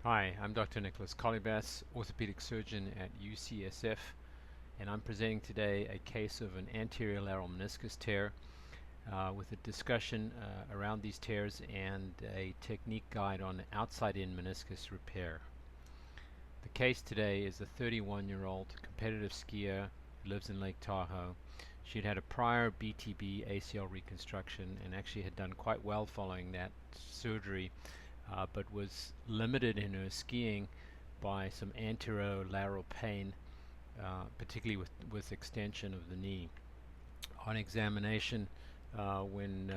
Hi, I'm Dr. Nicholas Colibas, orthopedic surgeon at UCSF, and I'm presenting today a case of an anterolateral meniscus tear with a discussion around these tears and a technique guide on outside-in meniscus repair. The case today is a 31-year-old competitive skier who lives in Lake Tahoe. She'd had a prior BTB ACL reconstruction and actually had done quite well following that surgery, but was limited in her skiing by some anterolateral pain, particularly with extension of the knee. On examination, when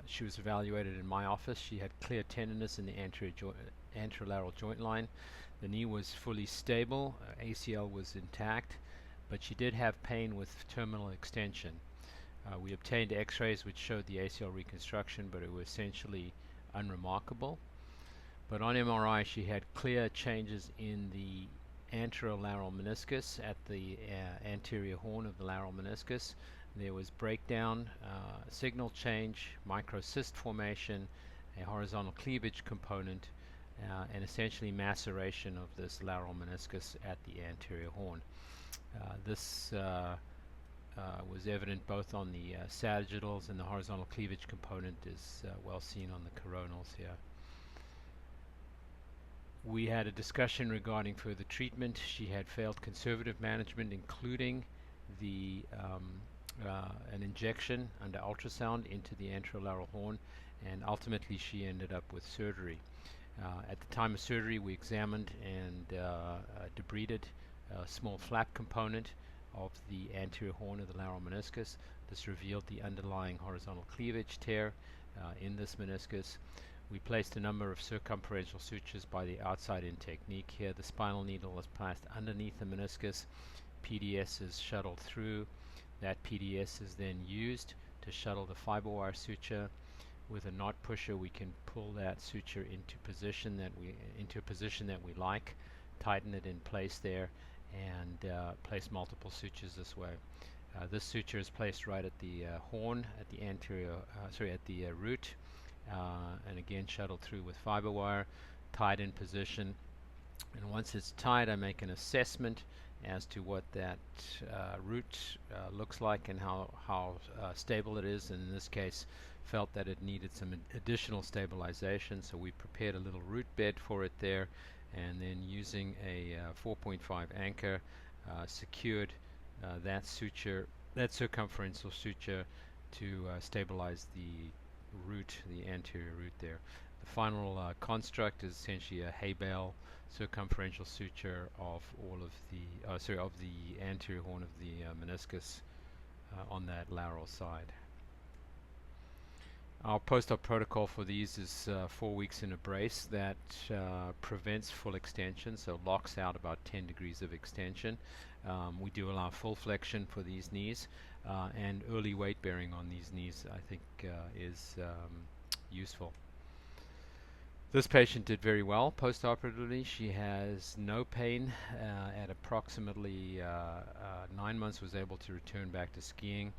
she was evaluated in my office, she had clear tenderness in the anterolateral joint line. The knee was fully stable, ACL was intact, but she did have pain with terminal extension. We obtained x-rays which showed the ACL reconstruction, but it was essentially unremarkable. But on MRI, she had clear changes in the anterolateral meniscus at the anterior horn of the lateral meniscus. There was breakdown, signal change, microcyst formation, a horizontal cleavage component, and essentially maceration of this lateral meniscus at the anterior horn. This was evident both on the sagittals, and the horizontal cleavage component is well seen on the coronals here. We had a discussion regarding further treatment. She had failed conservative management, including the an injection under ultrasound into the anterolateral horn, and ultimately she ended up with surgery. At the time of surgery, we examined and debrided a small flap component of the anterior horn of the lateral meniscus. This revealed the underlying horizontal cleavage tear in this meniscus. We placed a number of circumferential sutures by the outside-in technique. Here the spinal needle is placed underneath the meniscus. PDS is shuttled through. That PDS is then used to shuttle the fiber wire suture. With a knot pusher, we can pull that suture into a position that we like, tighten it in place there, and place multiple sutures this way. This suture is placed right at the horn, at the root, and again shuttled through with fiber wire, tied in position. And once it's tied, I make an assessment as to what that root looks like and how stable it is, and in this case felt that it needed some additional stabilization, so we prepared a little root bed for it there, and then using a 4.5 anchor secured that circumferential suture to stabilize the root, the anterior root there. The final construct is essentially a hay bale circumferential suture of the anterior horn of the meniscus on that lateral side. Our post-op protocol for these is 4 weeks in a brace that prevents full extension, so locks out about 10 degrees of extension. We do allow full flexion for these knees, and early weight bearing on these knees I think is useful. This patient did very well post-operatively. She has no pain. At approximately 9 months was able to return back to skiing,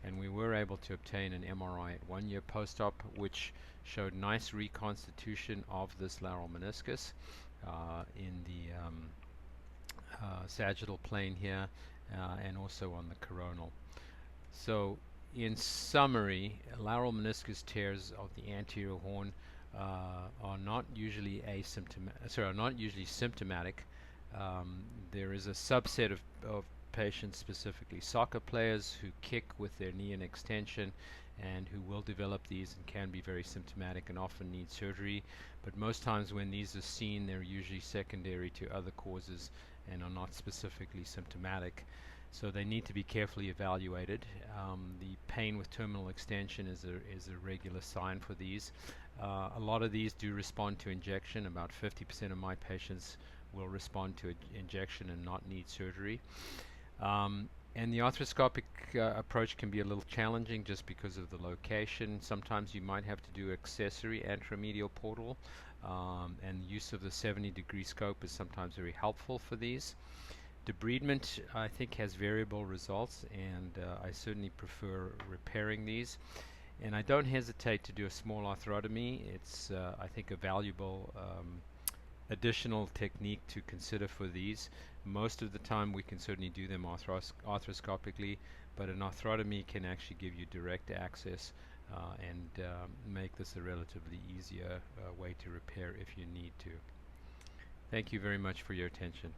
and we were able to obtain an MRI at 1 year post-op, which showed nice reconstitution of this lateral meniscus in the sagittal plane here, and also on the coronal. So in summary, lateral meniscus tears of the anterior horn are not usually symptomatic. There is a subset of patients, specifically soccer players, who kick with their knee in extension and who will develop these and can be very symptomatic and often need surgery. But most times when these are seen, they're usually secondary to other causes and are not specifically symptomatic. So they need to be carefully evaluated. The pain with terminal extension is a regular sign for these. A lot of these do respond to injection. About 50% of my patients will respond to injection and not need surgery. And the arthroscopic approach can be a little challenging just because of the location. Sometimes you might have to do accessory anteromedial portal, and use of the 70-degree scope is sometimes very helpful for these. Debridement, I think, has variable results, and I certainly prefer repairing these. And I don't hesitate to do a small arthrotomy. It's, I think, a valuable additional technique to consider for these. Most of the time we can certainly do them arthroscopically, but an arthrotomy can actually give you direct access and make this a relatively easier way to repair if you need to. Thank you very much for your attention.